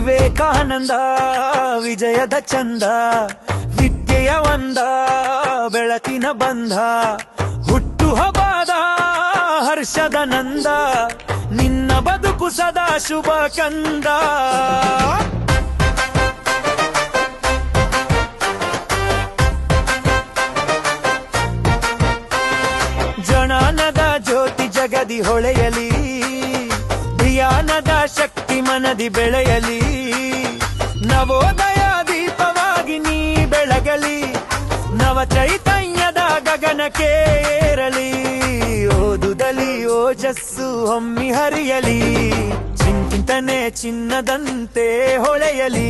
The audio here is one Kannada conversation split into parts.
ವಿವೇಕಾನಂದ ವಿಜಯದ ಚಂದ, ವಿದ್ಯೆಯ ಒಂದ ಬೆಳಕಿನ ಬಂಧ, ಹುಟ್ಟು ಹಬ್ಬದ ಹರ್ಷದ ನಂದ, ನಿನ್ನ ಬದುಕು ಸದಾ ಶುಭ ಕಂದ. ಜನಾನದ ಜ್ಯೋತಿ ಜಗದಿ ಹೊಳೆಯಲಿ, ಧ್ಯಾನದ ಶಕ್ತಿ ಮನದಿ ಬೆಳೆಯಲಿ, ನವೋದಯ ದೀಪವಾಗಿ ನೀ ಬೆಳಗಲಿ, ನವ ಚೈತನ್ಯದ ಗಗನಕ್ಕೆ ಏರಲಿ, ಓದುದಲಿ ಓಜಸ್ಸು ಹೊಮ್ಮಿ ಹರಿಯಲಿ, ಚಿಂತನೆ ಚಿನ್ನದಂತೆ ಹೊಳೆಯಲಿ,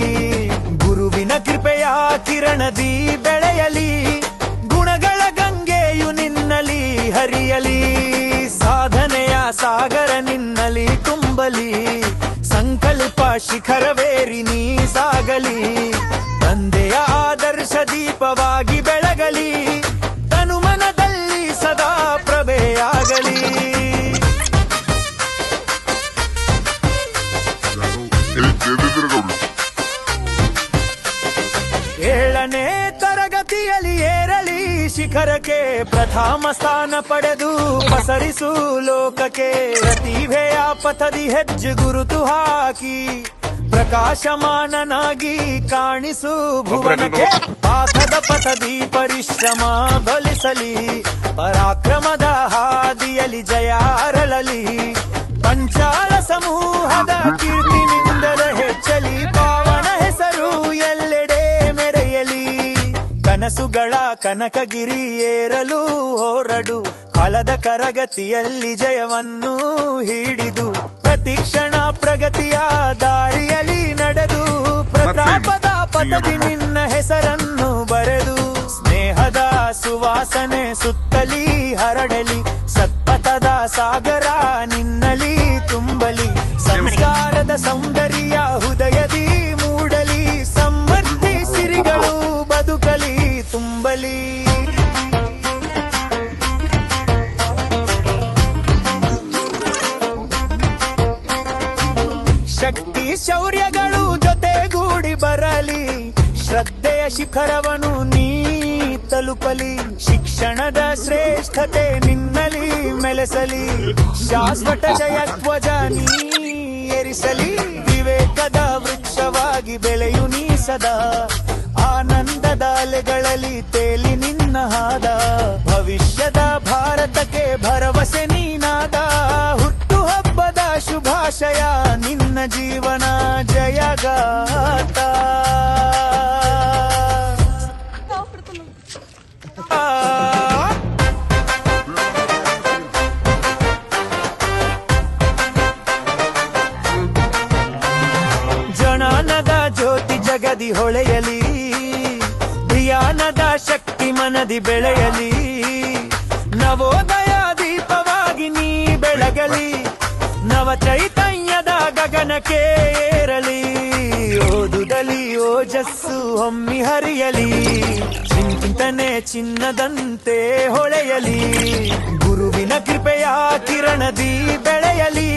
ಗುರುವಿನ ಕೃಪೆಯ ಕಿರಣದಿ ಬೆಳೆಯಲಿ, ಗುಣಗಳ ಗಂಗೆಯು ನಿನ್ನಲಿ ಹರಿಯಲಿ, ಸಾಧನೆಯ ಸಾಗರ ನಿನ್ನಲಿ ತುಂಬಲಿ, ಸಂಕಲ್ಪ ಶಿಖರವೇರಿ ನೀ ಸಾಗಲಿ, ತಂದೆಯ ಆದರ್ಶ ದೀಪವಾಗಿ ಬೆಳಗಲಿ, ತನುಮನದಲ್ಲಿ ಸದಾ ಪ್ರಭೆಯಾಗಲಿ. ಏಳನೇ ತರಗತಿಯಲ್ಲಿ ಏರಲಿ ಶಿಖರಕ್ಕೆ, ಪ್ರಥಮ ಸ್ಥಾನ ಪಡೆದು ಪಸರಿಸು ಲೋಕಕ್ಕೆ, ಪ್ರತಿಭೆಯ ಪಥದಿ ಹೆಜ್ಜೆ ಗುರುತು ಹಾಕಿ, ಪ್ರಕಾಶಮಾನನಾಗಿ ಕಾಣಿಸು ಭುವನಕ್ಕೆ, ಪಾಠದ ಪಥದಿ ಪರಿಶ್ರಮ ಬಲಿಸಲಿ, ಪರಾಕ್ರಮದ ಹಾದಿಯಲ್ಲಿ ಜಯ ಅರಳಲಿ, ಪಂಚಾಲ ಸಮೂಹದ ಕೀರ್ತಿನಿಂದಲೇ ಹೆಚ್ಚಲಿ, ಪಾವನ ಹೆಸರು ಎಲ್ಲೆಡೆ ಮೆರೆಯಲಿ, ಕನಸುಗಳ ಕನಕಗಿರಿ ಏರಲು ಹೊರಡು, ಫಲದ ಕರಗತಿಯಲ್ಲಿ ಜಯವನ್ನು ಹಿಡಿದು, ಪ್ರತಿಕ್ಷಣ ಪ್ರಗತಿಯ ದಾರಿಯಲ್ಲಿ ನಡೆದು, ಪ್ರತಾಪದ ಪದವಿ ನಿನ್ನ ಹೆಸರನ್ನು ಬರೆದು, ಸ್ನೇಹದ ಸುವಾಸನೆ ಸುತ್ತಲಿ ಹರಡಲಿ, ಸತ್ಪಥದ ಸಾಗರ ನಿನ್ನಲಿ ತುಂಬಲಿ, ಸಂಸ್ಕಾರದ ಸೌಂದರ್ಯ ಹೃದಯದಿ ಮೂಡಲಿ, ಸಮೃದ್ಧಿ ಸಿರಿಗಳು ಬದುಕಲಿ ತುಂಬಲಿ. ಶಕ್ತಿ ಶೌರ್ಯಗಳು ಜೊತೆಗೂಡಿ ಬರಲಿ, ಶ್ರದ್ಧೆಯ ಶಿಖರವನ್ನು ನೀ ತಲುಪಲಿ, ಶಿಕ್ಷಣದ ಶ್ರೇಷ್ಠತೆ ನಿನ್ನಲಿ ಮೆಲೆಸಲಿ, ಶಾಶ್ವತ ಜಯಧ್ವಜ ನೀ ಏರಿಸಲಿ, ವಿವೇಕದ ವೃಕ್ಷವಾಗಿ ಬೆಳೆಯು ನೀ ಸದಾ, ಆನಂದದ ಅಲೆಗಳಲ್ಲಿ ತೇಲಿ ನಿನ್ನ ಹಾದ, ಭವಿಷ್ಯದ ಭಾರತಕ್ಕೆ ಭರವಸೆ ನೀನಾದ, ಹುಟ್ಟು ಹಬ್ಬದ ಶುಭಾಶಯ ನಿನ್ನ ಜೀವನ ಜಯಗಾತ. ಜನಾನದ ಜ್ಯೋತಿ ಜಗದಿ ಹೊಳೆಯಲಿ, ಧ್ಯಾನದ ಶಕ್ತಿ ಮನದಿ ಬೆಳೆಯಲಿ, ನವೋದಯ ದೀಪವಾಗಿ ನೀ ಬೆಳಗಲಿ, ನವ ಚೈತನ್ಯದ ಗಗನಕ್ಕೆ ಏರಲಿ, ಓದುದಲಿ ಓಜಸ್ಸು ಹೊಮ್ಮಿ ಹರಿಯಲಿ, ಚಿಂತನೆ ಚಿನ್ನದಂತೆ ಹೊಳೆಯಲಿ, ಗುರುವಿನ ಕೃಪೆಯ ಕಿರಣದಿ ಬೆಳೆಯಲಿ,